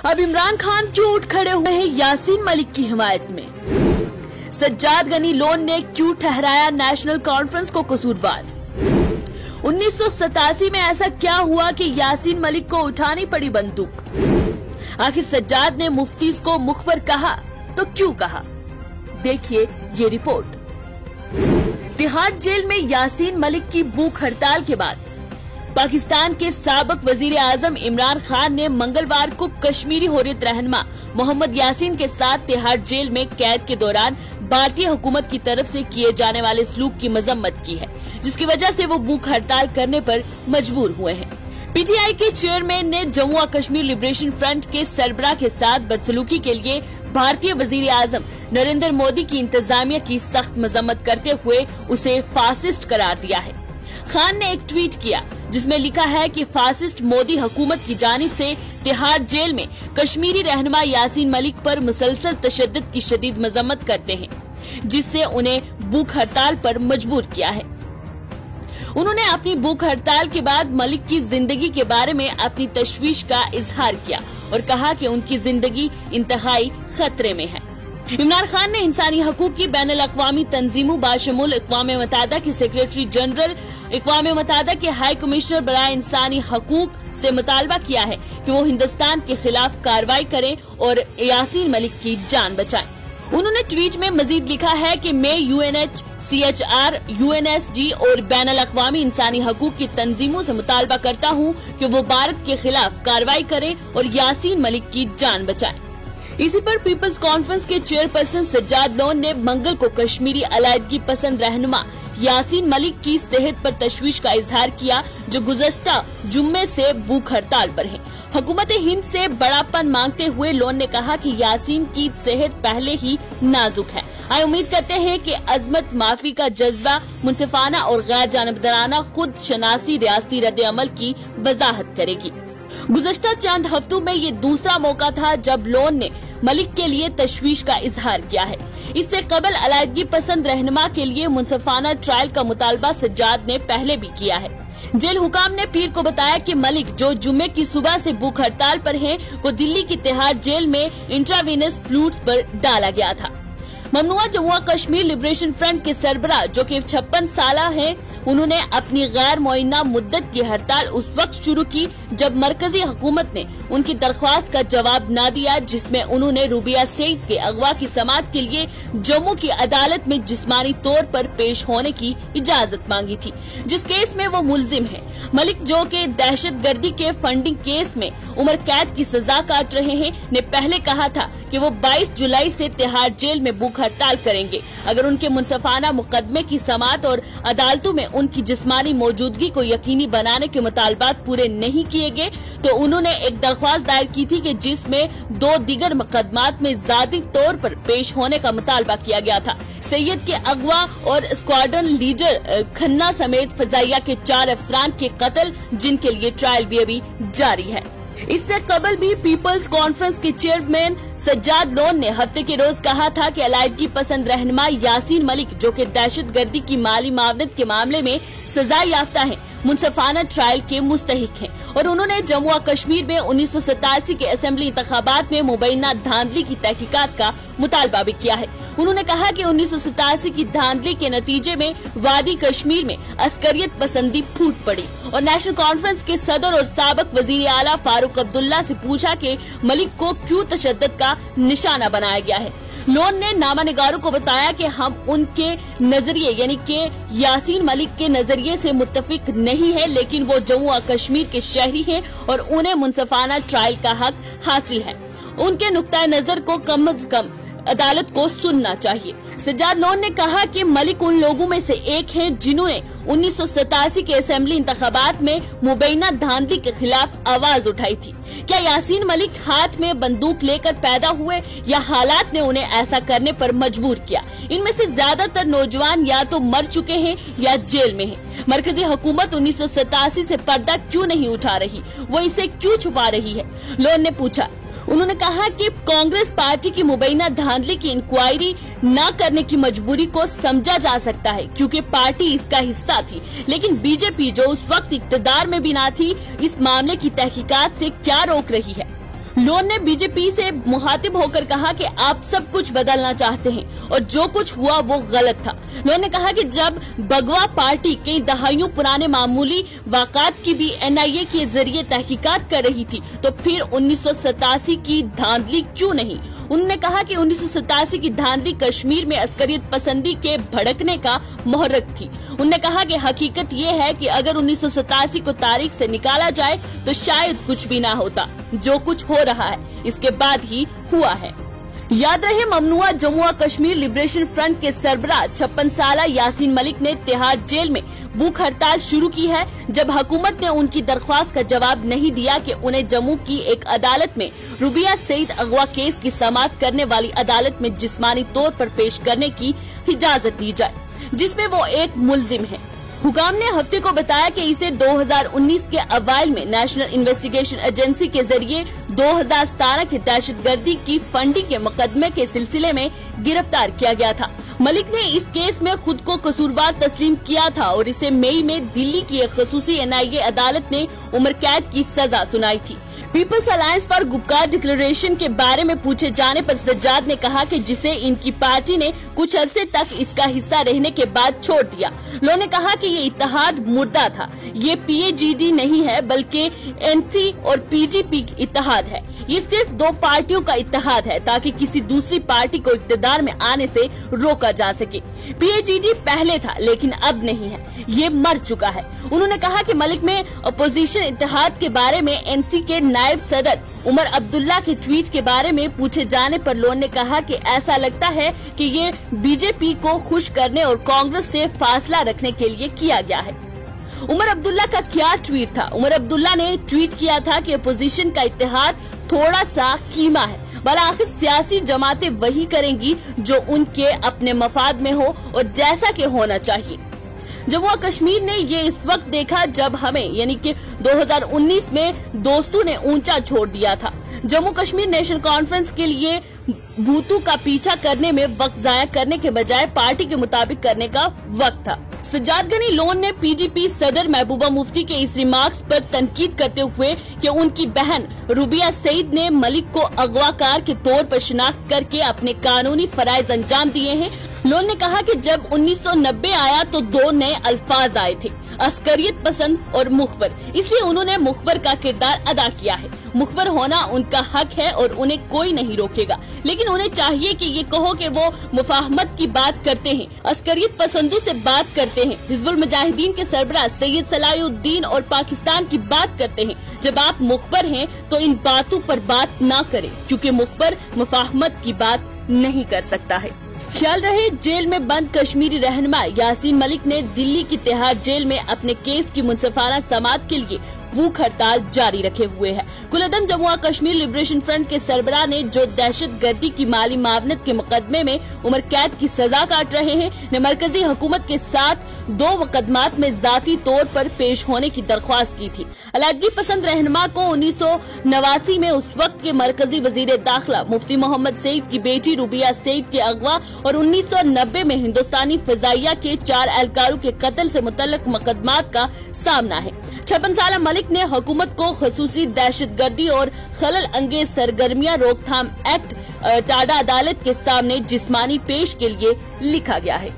अब इमरान खान क्यों उठ खड़े हुए हैं यासीन मलिक की हिमायत में? सज्जाद गनी लोन ने क्यों ठहराया नेशनल कॉन्फ्रेंस को कसूरवार? 1987 में ऐसा क्या हुआ कि यासीन मलिक को उठानी पड़ी बंदूक? आखिर सज्जाद ने मुफ्तीज को मुखबर कहा तो क्यों कहा? देखिए ये रिपोर्ट। तिहाड़ जेल में यासीन मलिक की भूख हड़ताल के बाद पाकिस्तान के साबिक वजीर आजम इमरान खान ने मंगलवार को कश्मीरी हुर्रियत रहनुमा मोहम्मद यासीन के साथ तिहाड़ जेल में कैद के दौरान भारतीय हुकूमत की तरफ से किए जाने वाले सलूक की मजम्मत की है, जिसकी वजह से वो भूख हड़ताल करने पर मजबूर हुए हैं। पीटीआई के चेयरमैन ने जम्मू और कश्मीर लिबरेशन फ्रंट के सरबराह के साथ बदसलूकी के लिए भारतीय वजीर आजम नरेंद्र मोदी की इंतजामिया की सख्त मजम्मत करते हुए उसे फासिस्ट करार दिया है। खान ने एक ट्वीट किया जिसमें लिखा है कि फासिस्ट मोदी हुकूमत की जानिब से तिहाड़ जेल में कश्मीरी रहनुमा यासीन मलिक पर मुसलसल तशद्दुद की शदीद मजम्मत करते हैं, जिससे उन्हें भूख हड़ताल पर मजबूर किया है। उन्होंने अपनी भूख हड़ताल के बाद मलिक की जिंदगी के बारे में अपनी तशवीश का इजहार किया और कहा कि उनकी जिंदगी इंतहाई खतरे में है। इमरान खान ने इंसानी हकूक की बैनुल अक़वामी तंजीमों बाशमूल अक़वाम मुत्तहिदा के सेक्रेटरी जनरल, अक़वाम मुत्तहिदा के हाई कमिश्नर बराए इंसानी हकूक से मुतालबा किया है कि वो हिंदुस्तान के खिलाफ कार्रवाई करें और यासीन मलिक की जान बचाएं। उन्होंने ट्वीट में मजीद लिखा है कि मैं UNHCR, UNSG और बैनुल अक़वामी इंसानी हकूक की तंजीमों से मुतालबा करता हूँ कि वो भारत के खिलाफ कार्रवाई करें और यासीन मलिक की जान बचाएं। इसी पर पीपल्स कॉन्फ्रेंस के चेयरपर्सन सज्जाद लोन ने मंगल को कश्मीरी अलायदगी पसंद रहनुमा यासीन मलिक की सेहत पर तशवीश का इजहार किया, जो गुज़श्ता जुम्मे से भूख हड़ताल पर है। हुकूमत हिंद से बड़ापन मांगते हुए लोन ने कहा कि यासीन की सेहत पहले ही नाजुक है। आए उम्मीद करते हैं कि अजमत माफी का जज्बा, मुनसिफाना और गैर जानिबदाराना खुद शनासी रियासती रद्द अमल की वजाहत करेगी। गुज़श्ता चंद हफ्तों में ये दूसरा मौका था जब लोन ने मलिक के लिए तशवीश का इजहार किया है। इससे कबल अलायदगी पसंद रहनुमा के लिए मुनसिफाना ट्रायल का मुतालबा सज्जाद ने पहले भी किया है। जेल हुकाम ने पीर को बताया कि मलिक, जो जुम्मे की सुबह से भूख हड़ताल पर हैं, को दिल्ली की तिहाड़ जेल में इंट्रावेनस फ्लूइड्स पर डाला गया था। ममनुआ जम्मू और कश्मीर लिबरेशन फ्रंट के सरबराह, जो कि 56 साल हैं, उन्होंने अपनी गैर मुअय्यना मुद्दत की हड़ताल उस वक्त शुरू की जब मरकजी हुकूमत ने उनकी दरख्वास्त का जवाब न दिया, जिसमें उन्होंने रूबिया सईद के अगवा की समाअत के लिए जम्मू की अदालत में जिस्मानी तौर पर पेश होने की इजाजत मांगी थी, जिस केस में वो मुल्जिम है। मलिक, जो के दहशत गर्दी के फंडिंग केस में उम्र कैद की सजा काट रहे हैं, ने पहले कहा था कि वो 22 जुलाई से तिहाड़ जेल में भूख हड़ताल करेंगे। अगर उनके मुनसिफाना मुकदमे की समाअत और अदालतों में उनकी जिस्मानी मौजूदगी को यकीनी बनाने के मुतालबात पूरे नहीं किए गए तो उन्होंने एक दरख्वास्त दायर की थी कि जिसमें 2 दीगर मुकदमात में ज़ाती तौर पर पेश होने का मुतालबा किया गया था। सैयद के अगवा और स्क्वाड्रन लीडर खन्ना समेत फजाइया के 4 अफसरान के कत्ल, जिनके लिए ट्रायल भी अभी जारी है। इससे कबल भी पीपल्स कॉन्फ्रेंस के चेयरमैन सज्जाद लोन ने हफ्ते के रोज कहा था कि अलायदगी पसंद रहनुमा यासीन मलिक, जो कि दहशत गर्दी की माली मावनत के मामले में सजा याफ्ता है, मुनसिफाना ट्रायल के मुस्तहिक हैं और उन्होंने जम्मू और कश्मीर में 1987 के असेंबली इंतखाबात में मुबैना धांधली की तहकीकात का मुतालबा भी किया है। उन्होंने कहा कि 1987 की धांधली के नतीजे में वादी कश्मीर में अस्करियत पसंदी फूट पड़ी और नेशनल कॉन्फ्रेंस के सदर और साबिक वजीर आला फारूक अब्दुल्ला से पूछा कि मलिक को क्यों तशद्दुद का निशाना बनाया गया है। लोन ने नामानिगारों को बताया कि हम उनके नजरिए यानी कि यासीन मलिक के नजरिए से मुत्तफिक नहीं है, लेकिन वो जम्मू और कश्मीर के शहरी हैं और उन्हें मुनसिफाना ट्रायल का हक हासिल है। उनके नुक्ता नजर को कम से कम अदालत को सुनना चाहिए। सज्जाद लोन ने कहा कि मलिक उन लोगों में से एक हैं जिन्होंने 1987 के असेंबली इंतखाबात में मुबैना धांधली के खिलाफ आवाज उठाई थी। क्या यासीन मलिक हाथ में बंदूक लेकर पैदा हुए या हालात ने उन्हें ऐसा करने पर मजबूर किया? इनमें से ज्यादातर नौजवान या तो मर चुके हैं या जेल में हैं। मरकजी हुकूमत 1987 से पर्दा क्यों नहीं उठा रही, वो इसे क्यों छुपा रही है? लोन ने पूछा। उन्होंने कहा कि कांग्रेस पार्टी की मुबैना धांधली की इंक्वायरी न करने की मजबूरी को समझा जा सकता है क्योंकि पार्टी इसका हिस्सा थी, लेकिन बीजेपी जो उस वक्त इक्तदार में भी ना थी, इस मामले की तहकीकात से क्या रोक रही है? लोन ने बीजेपी से मुखातिब होकर कहा कि आप सब कुछ बदलना चाहते हैं और जो कुछ हुआ वो गलत था। लोन ने कहा कि जब बगवा पार्टी कई दहाइयों पुराने मामूली वाक़ात की भी एनआईए के जरिए तहकीकात कर रही थी तो फिर 1987 की धांधली क्यों नहीं। उन्होंने कहा कि 1987 की धांधली कश्मीर में अस्करियत पसंदी के भड़कने का मुहर्रिक थी। उन्होंने कहा कि हकीकत ये है कि अगर 1987 को तारीख से निकाला जाए तो शायद कुछ भी ना होता। जो कुछ हो रहा है इसके बाद ही हुआ है। याद रहे, ममनुआ जम्मू कश्मीर लिबरेशन फ्रंट के सरबराह 56 साला यासीन मलिक ने तिहाड़ जेल में भूख हड़ताल शुरू की है जब हुकूमत ने उनकी दरख्वास्त का जवाब नहीं दिया कि उन्हें जम्मू की एक अदालत में रुबिया सईद अगवा केस की समाअत करने वाली अदालत में जिस्मानी तौर पर पेश करने की इजाजत दी जाए जिसमें वो एक मुल्जिम है। हुकाम ने हफ्ते को बताया कि इसे 2019 के अवाइल में नेशनल इन्वेस्टिगेशन एजेंसी के जरिए 2017 की दहशतगर्दी की फंडिंग के मुकदमे के सिलसिले में गिरफ्तार किया गया था। मलिक ने इस केस में खुद को कसूरवार तस्लीम किया था और इसे मई में दिल्ली की एक खसूसी एनआईए अदालत ने उम्र कैद की सजा सुनाई थी। People's Alliance for Gupkar Declaration के बारे में पूछे जाने पर सज्जाद ने कहा कि जिसे इनकी पार्टी ने कुछ अरसे तक इसका हिस्सा रहने के बाद छोड़ दिया। लोगों ने कहा कि ये इत्तेहाद मुर्दा था। ये पीएजीडी नहीं है बल्कि एनसी और पीडीपी इत्तेहाद है। ये सिर्फ दो पार्टियों का इत्तेहाद है ताकि किसी दूसरी पार्टी को इक़्तिदार में आने से रोका जा सके। पीएजीडी पहले था लेकिन अब नहीं है, ये मर चुका है। उन्होंने कहा कि मलिक में अपोजिशन इत्तेहाद के बारे में एनसी के नायब सदर उमर अब्दुल्ला के ट्वीट के बारे में पूछे जाने पर लोन ने कहा कि ऐसा लगता है कि ये बीजेपी को खुश करने और कांग्रेस से फासला रखने के लिए किया गया है। उमर अब्दुल्ला का क्या ट्वीट था? उमर अब्दुल्ला ने ट्वीट किया था कि अपोजिशन का इत्तेहाद थोड़ा सा कीमा है, भला आखिर सियासी जमातें वही करेंगी जो उनके अपने मफाद में हो और जैसा कि होना चाहिए। जम्मू कश्मीर ने ये इस वक्त देखा जब हमें यानी कि 2019 में दोस्तों ने ऊंचा छोड़ दिया था। जम्मू कश्मीर नेशनल कॉन्फ्रेंस के लिए भूतू का पीछा करने में वक्त जाया करने के बजाय पार्टी के मुताबिक करने का वक्त था। सज्जाद गनी लोन ने पीडीपी सदर महबूबा मुफ्ती के इस रिमार्क्स पर तनकीद करते हुए कि उनकी बहन रुबिया सईद ने मलिक को अगवाकार के तौर पर शिनाख्त करके अपने कानूनी फराइज अंजाम दिए हैं। लोन ने कहा कि जब 1990 आया तो दो नए अल्फाज आए थे, अस्करियत पसंद और मुखबर, इसलिए उन्होंने मुखबर का किरदार अदा किया है। मुखबर होना उनका हक है और उन्हें कोई नहीं रोकेगा, लेकिन उन्हें चाहिए कि ये कहो कि वो मुफाहमत की बात करते हैं, अस्करियत पसंदों से बात करते हैं, हिजबुल मुजाहिदीन के सरबराह सैयद सलाहुद्दीन और पाकिस्तान की बात करते हैं। जब आप मुखबर हैं तो इन बातों पर बात ना करें क्योंकि मुखबर मुफाहमत की बात नहीं कर सकता है। ख्याल रहे, जेल में बंद कश्मीरी रहनुमा यासीन मलिक ने दिल्ली की तिहाड़ जेल में अपने केस की मुनसिफाना समाअत के लिए भूख हड़ताल जारी रखे हुए है। कुलदम जम्मू कश्मीर लिबरेशन फ्रंट के सरबराह ने जो दहशत गर्दी की माली मावनत के मुकदमे में उम्र कैद की सजा काट रहे हैं ने मरकजी हुकूमत के साथ 2 मुकदमात में जाती तौर पर पेश होने की दरख्वास्त की थी। अलहदगी पसंद रहनुमा को 1989 में उस वक्त के मरकजी वजीर दाखिला मुफ्ती मोहम्मद सईद की बेटी रुबिया सईद के अगवा और 1990 में हिंदुस्तानी फिजाइया के 4 एहलकारों के कत्ल से मुतल्लिक मुकदमात का सामना है। 56 साला मलिक ने हुकूमत को खसूसी दहशतगर्दी और खलल अंगेज सरगर्मियां रोकथाम एक्ट टाडा अदालत के सामने जिस्मानी पेश के लिए लिखा गया है।